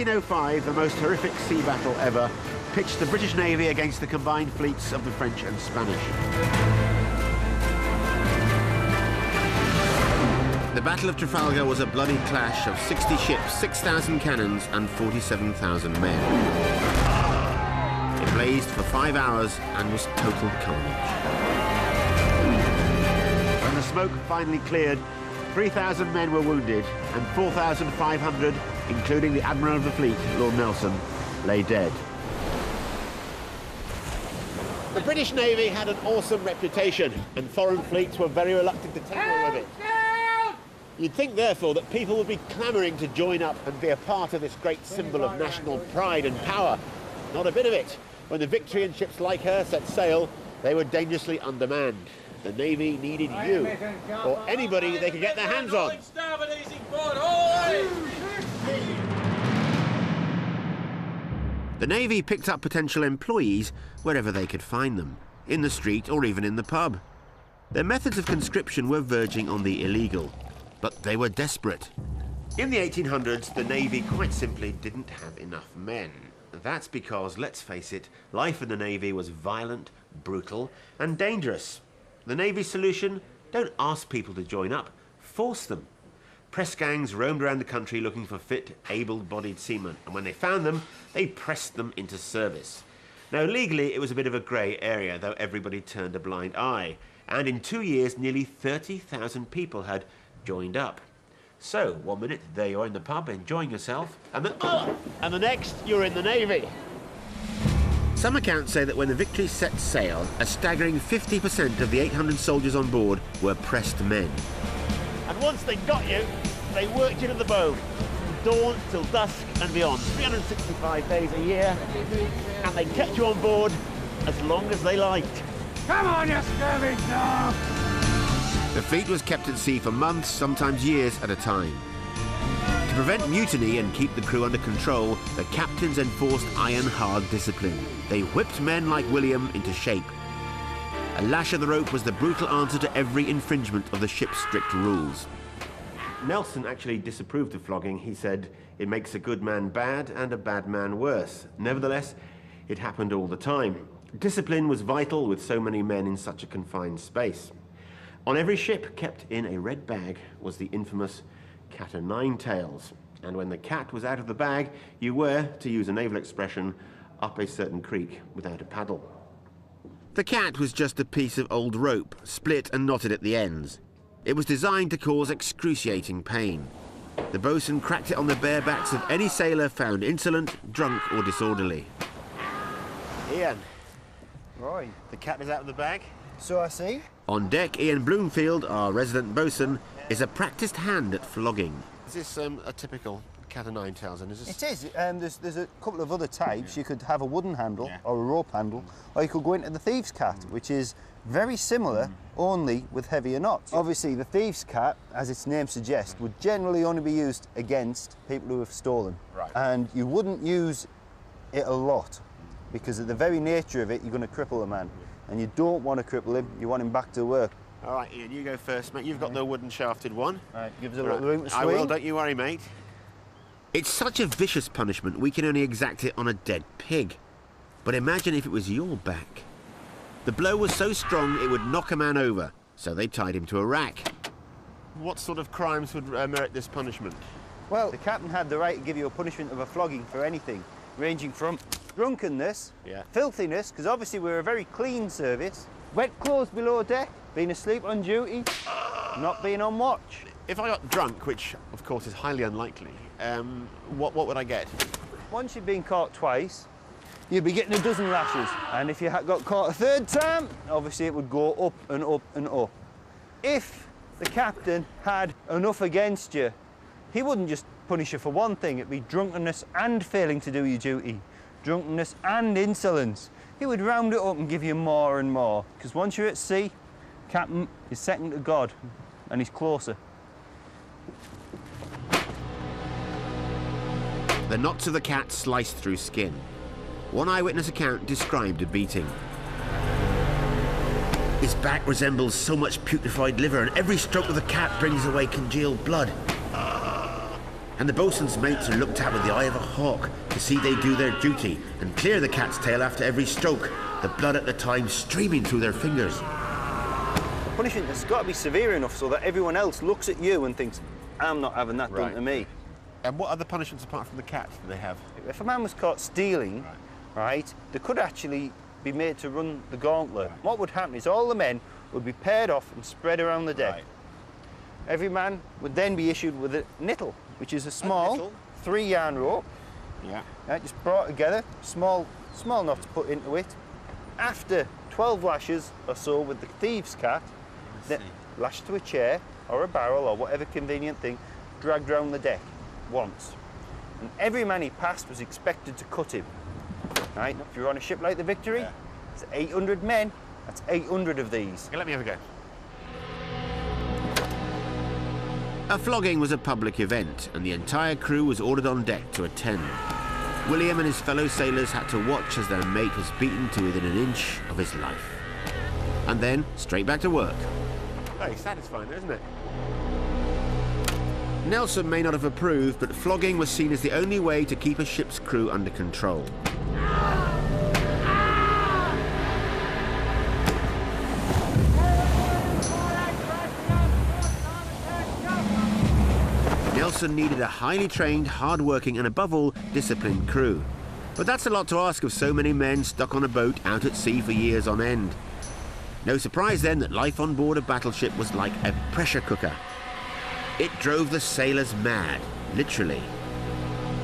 1805, the most horrific sea battle ever, pitched the British Navy against the combined fleets of the French and Spanish. The Battle of Trafalgar was a bloody clash of 60 ships, 6,000 cannons and 47,000 men. It blazed for 5 hours and was total carnage. When the smoke finally cleared, 3,000 men were wounded and 4,500, including the Admiral of the Fleet, Lord Nelson, lay dead. The British Navy had an awesome reputation, and foreign fleets were very reluctant to tangle with it. You'd think, therefore, that people would be clamouring to join up and be a part of this great symbol of national pride and power. Not a bit of it. When the Victory and ships like her set sail, they were dangerously undermanned. The Navy needed you, or anybody they could get their hands on. The Navy picked up potential employees wherever they could find them, in the street or even in the pub. Their methods of conscription were verging on the illegal, but they were desperate. In the 1800s, the Navy quite simply didn't have enough men. That's because, let's face it, life in the Navy was violent, brutal, and dangerous. The Navy's solution? Don't ask people to join up, force them. Press gangs roamed around the country looking for fit, able-bodied seamen, and when they found them, they pressed them into service. Now, legally, it was a bit of a grey area, though everybody turned a blind eye, and in 2 years, nearly 30,000 people had joined up. So, 1 minute, there you are in the pub, enjoying yourself, and the next, you're in the Navy. Some accounts say that when the Victory set sail, a staggering 50% of the 800 soldiers on board were pressed men. And once they got you, they worked you to the bone, from dawn till dusk and beyond, 365 days a year, and they kept you on board as long as they liked. Come on, you scurvy dog! The fleet was kept at sea for months, sometimes years at a time. To prevent mutiny and keep the crew under control, the captains enforced iron-hard discipline. They whipped men like William into shape. A lash of the rope was the brutal answer to every infringement of the ship's strict rules. Nelson actually disapproved of flogging. He said, "It makes a good man bad and a bad man worse." Nevertheless, it happened all the time. Discipline was vital with so many men in such a confined space. On every ship kept in a red bag was the infamous cat o' nine tails. And when the cat was out of the bag, you were, to use a naval expression, up a certain creek without a paddle. The cat was just a piece of old rope, split and knotted at the ends. It was designed to cause excruciating pain. The boatswain cracked it on the bare backs of any sailor found insolent, drunk or disorderly. Ian. Right. The cat is out of the bag? So I see. On deck, Ian Bloomfield, our resident boatswain, is a practised hand at flogging. Is this a typical cat o' nine tails? And is this... It is. There's a couple of other types. You could have a wooden handle or a rope handle, or you could go into the thieves' cat, which is very similar, only with heavier knots. Obviously, the thieves' cat, as its name suggests, would generally only be used against people who have stolen. Right. And you wouldn't use it a lot, because of the very nature of it, you're going to cripple a man. And you don't want to cripple him, you want him back to work. All right, Ian, you go first, mate. You've got the wooden shafted one. Right, give us a little room to swing. I will, don't you worry, mate. It's such a vicious punishment, we can only exact it on a dead pig. But imagine if it was your back. The blow was so strong it would knock a man over, so they tied him to a rack. What sort of crimes would merit this punishment? Well, the captain had the right to give you a punishment of a flogging for anything, ranging from drunkenness, filthiness, because obviously we're a very clean service, wet clothes below deck, being asleep on duty, not being on watch. If I got drunk, which of course is highly unlikely, what would I get? Once you've been caught twice, you'd be getting a dozen lashes. And if you got caught a third time, obviously it would go up and up and up. If the captain had enough against you, he wouldn't just punish you for one thing. It'd be drunkenness and failing to do your duty. Drunkenness and insolence. He would round it up and give you more and more. Because once you're at sea, captain is second to God, and he's closer. The knots of the cat sliced through skin. One eyewitness account described a beating. His back resembles so much putrefied liver, and every stroke of the cat brings away congealed blood. And the boatswain's mates are looked at with the eye of a hawk to see they do their duty and clear the cat's tail after every stroke, the blood at the time streaming through their fingers. The punishment has got to be severe enough so that everyone else looks at you and thinks, I'm not having that done to me. And what other punishments apart from the cat do they have? If a man was caught stealing, right, they could actually be made to run the gauntlet. Right. What would happen is all the men would be paired off and spread around the deck. Right. Every man would then be issued with a nittle, which is a small 3-yarn rope. Yeah. Just brought together, small knots put into it. After 12 lashes or so with the thieves' cat, then lashed to a chair or a barrel or whatever convenient thing, dragged round the deck once. And every man he passed was expected to cut him. Right? If you're on a ship like the Victory, it's 800 men, that's 800 of these. Okay, let me have a go. A flogging was a public event, and the entire crew was ordered on deck to attend. William and his fellow sailors had to watch as their mate was beaten to within an inch of his life. And then, straight back to work. Very satisfying, isn't it? Nelson may not have approved, but flogging was seen as the only way to keep a ship's crew under control. Nelson needed a highly trained, hard-working and above all, disciplined crew. But that's a lot to ask of so many men stuck on a boat out at sea for years on end. No surprise then that life on board a battleship was like a pressure cooker. It drove the sailors mad, literally.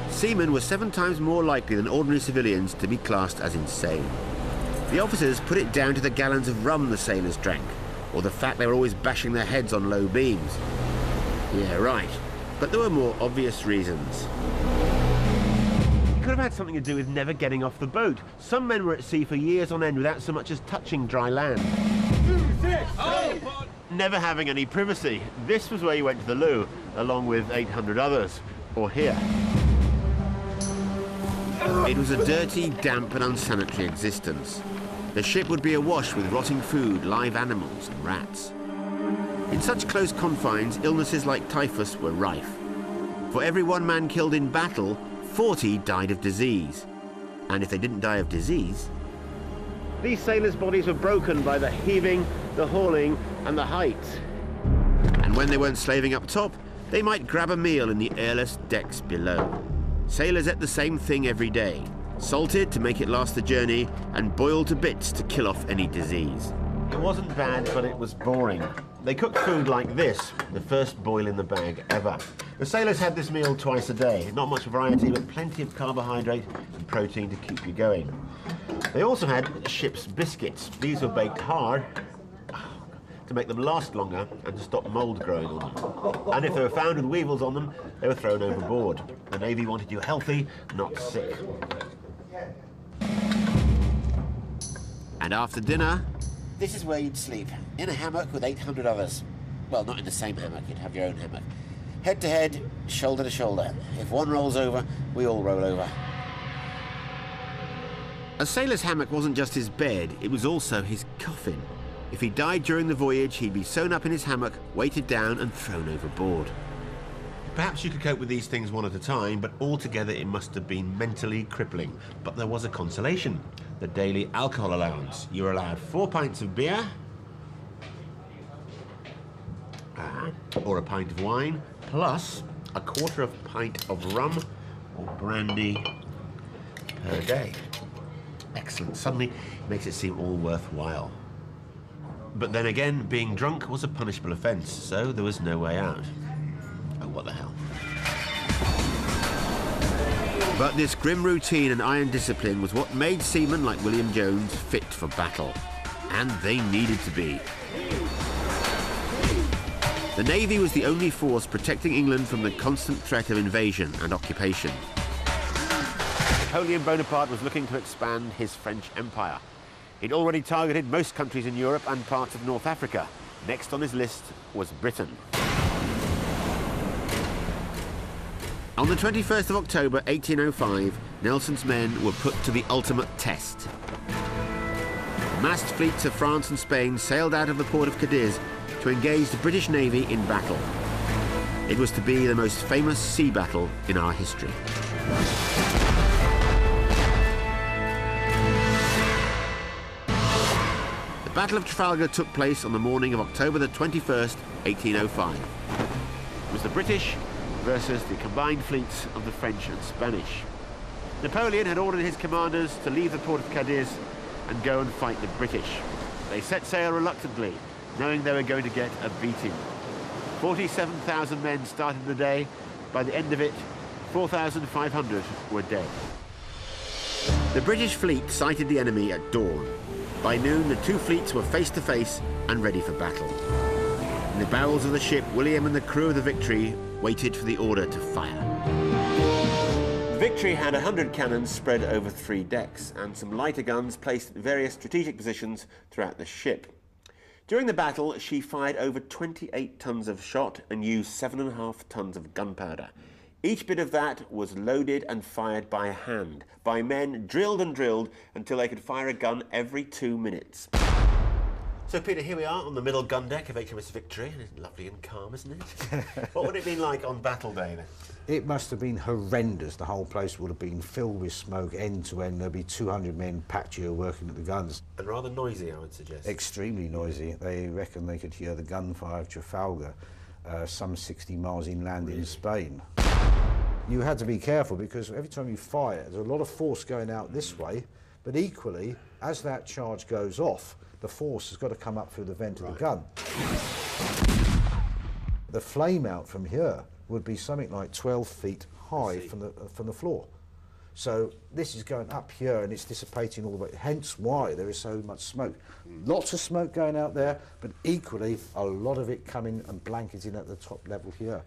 Seamen were 7 times more likely than ordinary civilians to be classed as insane. The officers put it down to the gallons of rum the sailors drank, or the fact they were always bashing their heads on low beams. Yeah, right. But there were more obvious reasons. It could have had something to do with never getting off the boat. Some men were at sea for years on end without so much as touching dry land. Never having any privacy. This was where you went to the loo, along with 800 others. Or here. It was a dirty, damp and unsanitary existence. The ship would be awash with rotting food, live animals and rats. In such close confines, illnesses like typhus were rife. For every 1 man killed in battle, 40 died of disease. And if they didn't die of disease... These sailors' bodies were broken by the heaving, the hauling and the height. And when they weren't slaving up top, they might grab a meal in the airless decks below. Sailors ate the same thing every day, salted to make it last the journey and boiled to bits to kill off any disease. It wasn't bad, but it was boring. They cooked food like this, the first boil in the bag ever. The sailors had this meal twice a day. Not much variety, but plenty of carbohydrate and protein to keep you going. They also had ship's biscuits. These were baked hard to make them last longer and to stop mould growing on them. And if they were found with weevils on them, they were thrown overboard. The Navy wanted you healthy, not sick. And after dinner, this is where you'd sleep, in a hammock with 800 others. Well, not in the same hammock, you'd have your own hammock. Head to head, shoulder to shoulder. If one rolls over, we all roll over. A sailor's hammock wasn't just his bed, it was also his coffin. If he died during the voyage, he'd be sewn up in his hammock, weighted down and thrown overboard. Perhaps you could cope with these things one at a time, but altogether it must have been mentally crippling. But there was a consolation. The daily alcohol allowance. You were allowed 4 pints of beer, or a pint of wine, plus a quarter of a pint of rum or brandy per day. Excellent. Suddenly it makes it seem all worthwhile. But then again, being drunk was a punishable offence, so there was no way out. Oh, what the hell. But this grim routine and iron discipline was what made seamen like William Jones fit for battle. And they needed to be. The Navy was the only force protecting England from the constant threat of invasion and occupation. Napoleon Bonaparte was looking to expand his French Empire. He'd already targeted most countries in Europe and parts of North Africa. Next on his list was Britain. On the 21st of October 1805, Nelson's men were put to the ultimate test. Massed fleets of France and Spain sailed out of the port of Cadiz to engage the British Navy in battle. It was to be the most famous sea battle in our history. The Battle of Trafalgar took place on the morning of October the 21st, 1805. It was the British versus the combined fleets of the French and Spanish. Napoleon had ordered his commanders to leave the port of Cadiz and go and fight the British. They set sail reluctantly, knowing they were going to get a beating. 47,000 men started the day. By the end of it, 4,500 were dead. The British fleet sighted the enemy at dawn. By noon, the two fleets were face to face and ready for battle. In the bowels of the ship, William and the crew of the Victory waited for the order to fire. The Victory had 100 cannons spread over 3 decks and some lighter guns placed at various strategic positions throughout the ship. During the battle, she fired over 28 tons of shot and used 7.5 tons of gunpowder. Each bit of that was loaded and fired by hand, by men drilled and drilled until they could fire a gun every 2 minutes. So, Peter, here we are on the middle gun deck of HMS Victory. It's lovely and calm, isn't it? What would it have been like on battle day then? It must have been horrendous. The whole place would have been filled with smoke end to end. There'd be 200 men packed here working at the guns. And rather noisy, I would suggest. Extremely noisy. They reckon they could hear the gunfire of Trafalgar some 60 miles inland in Spain. You had to be careful because every time you fire, there's a lot of force going out this way, but equally, as that charge goes off, the force has got to come up through the vent of the gun. The flame out from here would be something like 12 feet high from the floor. So this is going up here and it's dissipating all the way, hence why there is so much smoke. Lots of smoke going out there, but equally a lot of it coming and blanketing at the top level here.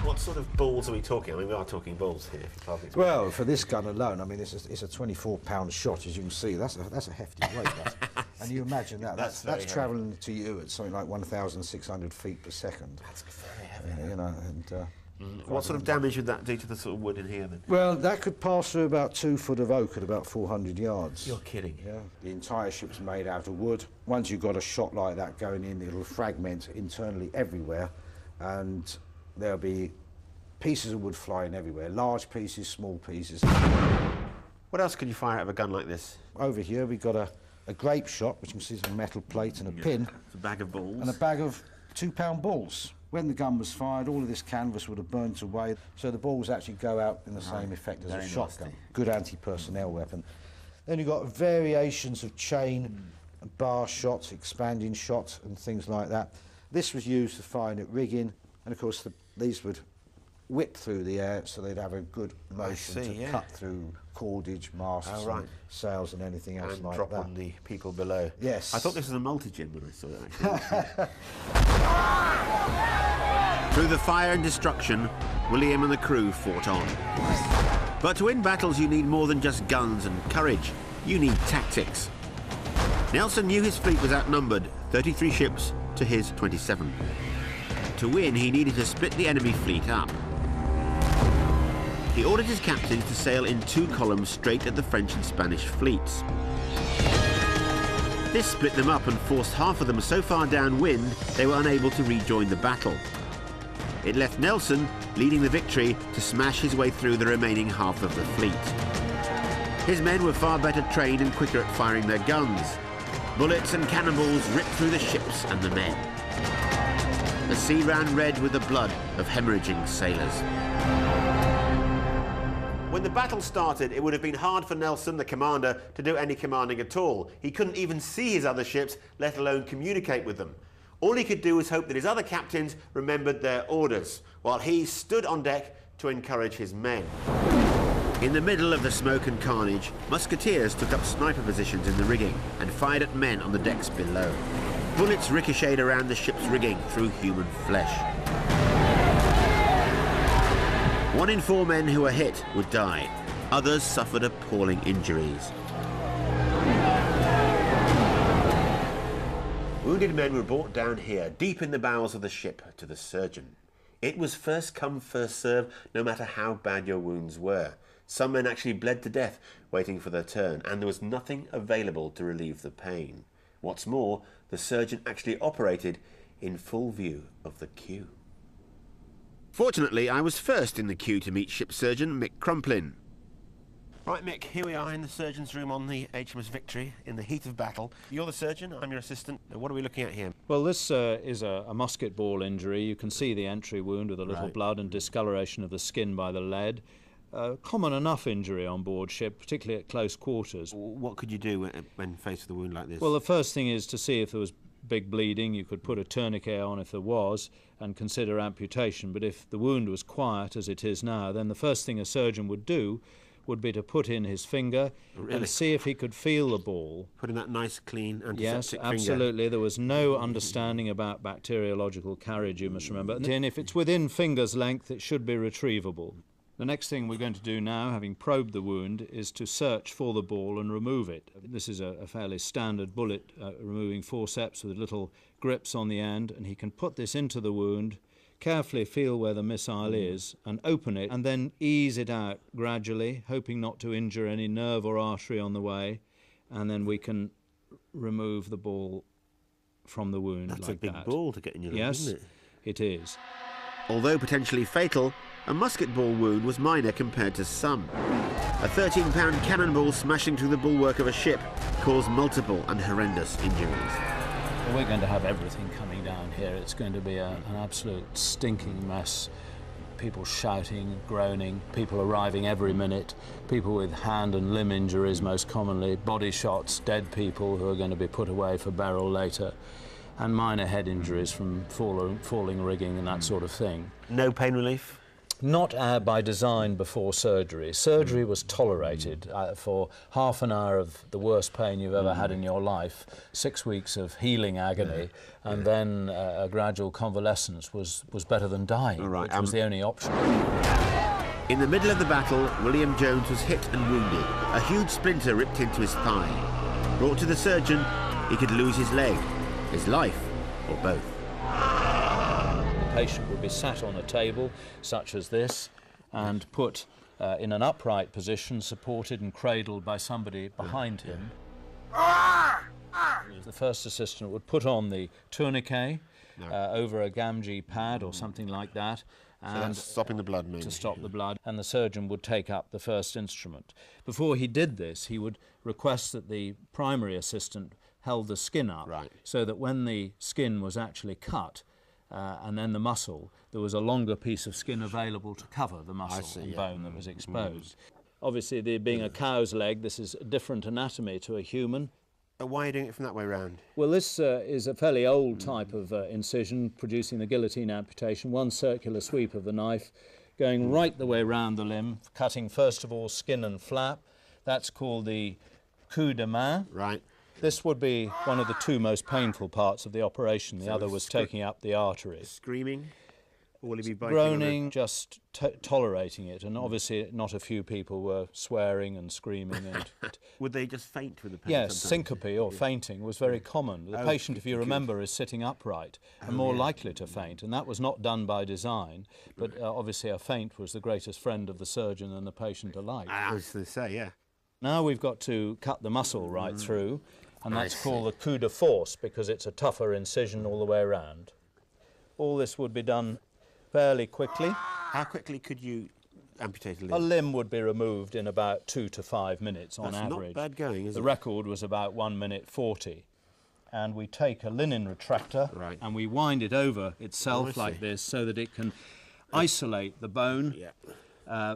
What sort of balls are we talking? I mean, we are talking balls here. Well, for this gun alone, I mean, it's a 24-pound shot, as you can see. That's a hefty weight, that. And you imagine that. That's travelling to you at something like 1,600 feet per second. That's very heavy. You know, and... what sort of damage would that do to the sort of wood in here then? Well, that could pass through about 2 foot of oak at about 400 yards. You're kidding. Yeah. The entire ship's made out of wood. Once you've got a shot like that going in, it'll fragment internally everywhere, and there'll be pieces of wood flying everywhere, large pieces, small pieces. What else can you fire out of a gun like this? Over here we've got a grape shot, which you can see is a metal plate and a pin. It's a bag of balls. And a bag of 2-pound balls. When the gun was fired, all of this canvas would have burnt away, so the balls actually go out in the same effect as a shotgun. Good anti-personnel weapon. Then you've got variations of chain and bar shots, expanding shots and things like that. This was used to fire at rigging, and of course these would whip through the air, so they'd have a good motion to cut through cordage, masts, and sails and anything else like that. And drop on the people below. Yes. I thought this was a multi-gym when I saw it, actually. Through the fire and destruction, William and the crew fought on. But to win battles, you need more than just guns and courage. You need tactics. Nelson knew his fleet was outnumbered, 33 ships to his 27. To win, he needed to split the enemy fleet up. He ordered his captains to sail in 2 columns straight at the French and Spanish fleets. This split them up and forced half of them so far downwind they were unable to rejoin the battle. It left Nelson, leading the Victory, to smash his way through the remaining half of the fleet. His men were far better trained and quicker at firing their guns. Bullets and cannonballs ripped through the ships and the men. The sea ran red with the blood of hemorrhaging sailors. When the battle started, it would have been hard for Nelson, the commander, to do any commanding at all. He couldn't even see his other ships, let alone communicate with them. All he could do was hope that his other captains remembered their orders, while he stood on deck to encourage his men. In the middle of the smoke and carnage, musketeers took up sniper positions in the rigging and fired at men on the decks below. Bullets ricocheted around the ship's rigging through human flesh. 1 in 4 men who were hit would die. Others suffered appalling injuries. Wounded men were brought down here, deep in the bowels of the ship, to the surgeon. It was first come, first serve, no matter how bad your wounds were. Some men actually bled to death, waiting for their turn, and there was nothing available to relieve the pain. What's more, the surgeon actually operated in full view of the queue. Fortunately, I was first in the queue to meet ship surgeon Mick Crumplin. Right, Mick, here we are in the surgeon's room on the HMS Victory in the heat of battle. You're the surgeon, I'm your assistant. What are we looking at here? Well, this is a musket ball injury. You can see the entry wound with a little blood and discoloration of the skin by the lead. Common enough injury on board ship, particularly at close quarters. What could you do when faced with a wound like this? Well, the first thing is to see if there was big bleeding. You could put a tourniquet on if there was and consider amputation. But if the wound was quiet, as it is now, then the first thing a surgeon would do would be to put in his finger and see if he could feel the ball. Put in that nice, clean, antiseptic Yes, absolutely. finger. There was no understanding about bacteriological carriage, you must remember. And if it's within finger's length, it should be retrievable. The next thing we're going to do now, having probed the wound, is to search for the ball and remove it. This is a fairly standard bullet removing forceps with little grips on the end, and he can put this into the wound, carefully feel where the missile is and open it, and then ease it out gradually, hoping not to injure any nerve or artery on the way, and then we can remove the ball from the wound. That's like a big that. ball to get in your leg, Yes, isn't it? it is. Although potentially fatal, a musket ball wound was minor compared to some. A 13-pound cannonball smashing through the bulwark of a ship caused multiple and horrendous injuries. We're going to have everything coming down here. It's going to be an absolute stinking mess. People shouting, groaning, people arriving every minute, people with hand and limb injuries most commonly, body shots, dead people who are going to be put away for burial later, and minor head injuries from falling rigging and that sort of thing. No pain relief? Not by design before surgery. Surgery was tolerated for half an hour of the worst pain you've ever had in your life, 6 weeks of healing agony, and then a gradual convalescence was better than dying, which was the only option. In the middle of the battle, William Jones was hit and wounded. A huge splinter ripped into his thigh. Brought to the surgeon, he could lose his leg, his life, or both. The patient would be sat on a table such as this and put in an upright position, supported and cradled by somebody behind him. The first assistant would put on the tourniquet over a Gamgee pad or something like that, So that's stopping the blood, maybe. to stop the blood, and the surgeon would take up the first instrument. Before he did this, he would request that the primary assistant held the skin up, so that when the skin was actually cut, and then the muscle, there was a longer piece of skin available to cover the muscle and bone that was exposed. Obviously, there being a cow's leg, this is a different anatomy to a human. Why are you doing it from that way round? Well, this is a fairly old type of incision, producing the guillotine amputation, one circular sweep of the knife, going right the way round the limb, cutting first of all skin and flap. That's called the coup de main. Right. This would be one of the two most painful parts of the operation. The other was taking up the artery. Screaming? Or will he be biting? Groaning, just tolerating it, and obviously not a few people were swearing and screaming. And Would they just faint with the pain? yes, sometimes? syncope or fainting was very common. The patient, if you remember, is sitting upright and more likely to faint, and that was not done by design, but obviously a faint was the greatest friend of the surgeon and the patient alike. I was going to say, yeah. Now we've got to cut the muscle right through, and that's called the coup de force because it's a tougher incision all the way around. All this would be done fairly quickly. How quickly could you amputate a limb? A limb would be removed in about 2 to 5 minutes on average. Not bad going, is The it? record was about 1 minute 40. And we take a linen retractor and we wind it over itself like this so that it can isolate the bone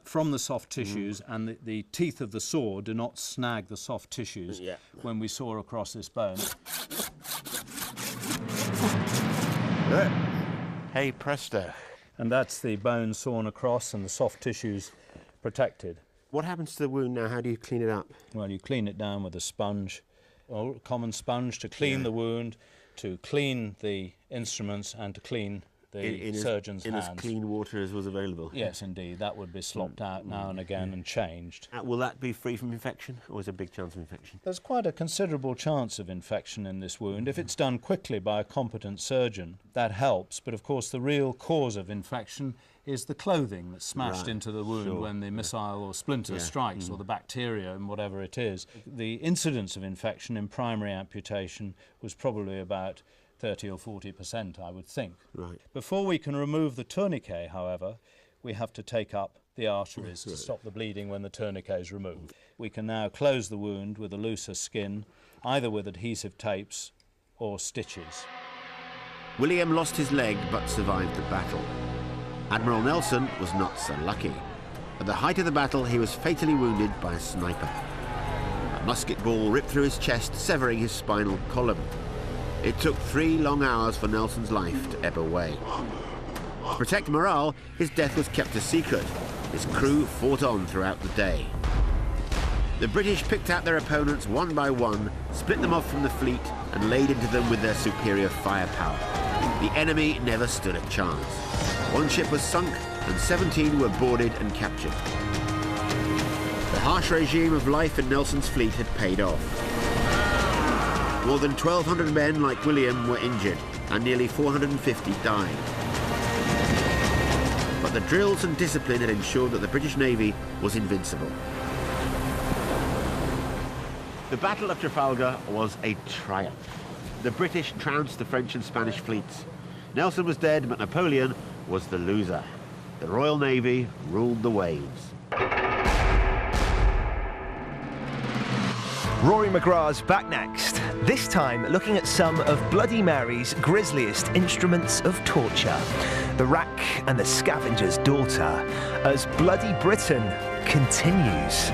from the soft tissues, and the teeth of the saw do not snag the soft tissues when we saw across this bone. Hey presto. And that's the bone sawn across and the soft tissues protected. What happens to the wound now? How do you clean it up? Well, you clean it down with a sponge, a common sponge, to clean the wound, to clean the instruments, and to clean the surgeon's hands. In as clean water as was available? Yes, indeed. That would be slopped out now and again and changed. Will that be free from infection, or is there a big chance of infection? There's quite a considerable chance of infection in this wound. If it's done quickly by a competent surgeon, that helps. But of course, the real cause of infection is the clothing that's smashed into the wound when the missile or splinter strikes, or the bacteria and whatever it is. The incidence of infection in primary amputation was probably about 30 or 40%, I would think. Right. Before we can remove the tourniquet, however, we have to take up the arteries to stop the bleeding when the tourniquet is removed. We can now close the wound with a looser skin, either with adhesive tapes or stitches. William lost his leg but survived the battle. Admiral Nelson was not so lucky. At the height of the battle, he was fatally wounded by a sniper. A musket ball ripped through his chest, severing his spinal column. It took 3 long hours for Nelson's life to ebb away. To protect morale, his death was kept a secret. His crew fought on throughout the day. The British picked out their opponents one by one, split them off from the fleet, and laid into them with their superior firepower. The enemy never stood a chance. 1 ship was sunk, and 17 were boarded and captured. The harsh regime of life in Nelson's fleet had paid off. More than 1,200 men like William were injured, and nearly 450 died. But the drills and discipline had ensured that the British Navy was invincible. The Battle of Trafalgar was a triumph. The British trounced the French and Spanish fleets. Nelson was dead, but Napoleon was the loser. The Royal Navy ruled the waves. Rory McGrath's back next, this time looking at some of Bloody Mary's grisliest instruments of torture, the rack and the scavenger's daughter, as Bloody Britain continues.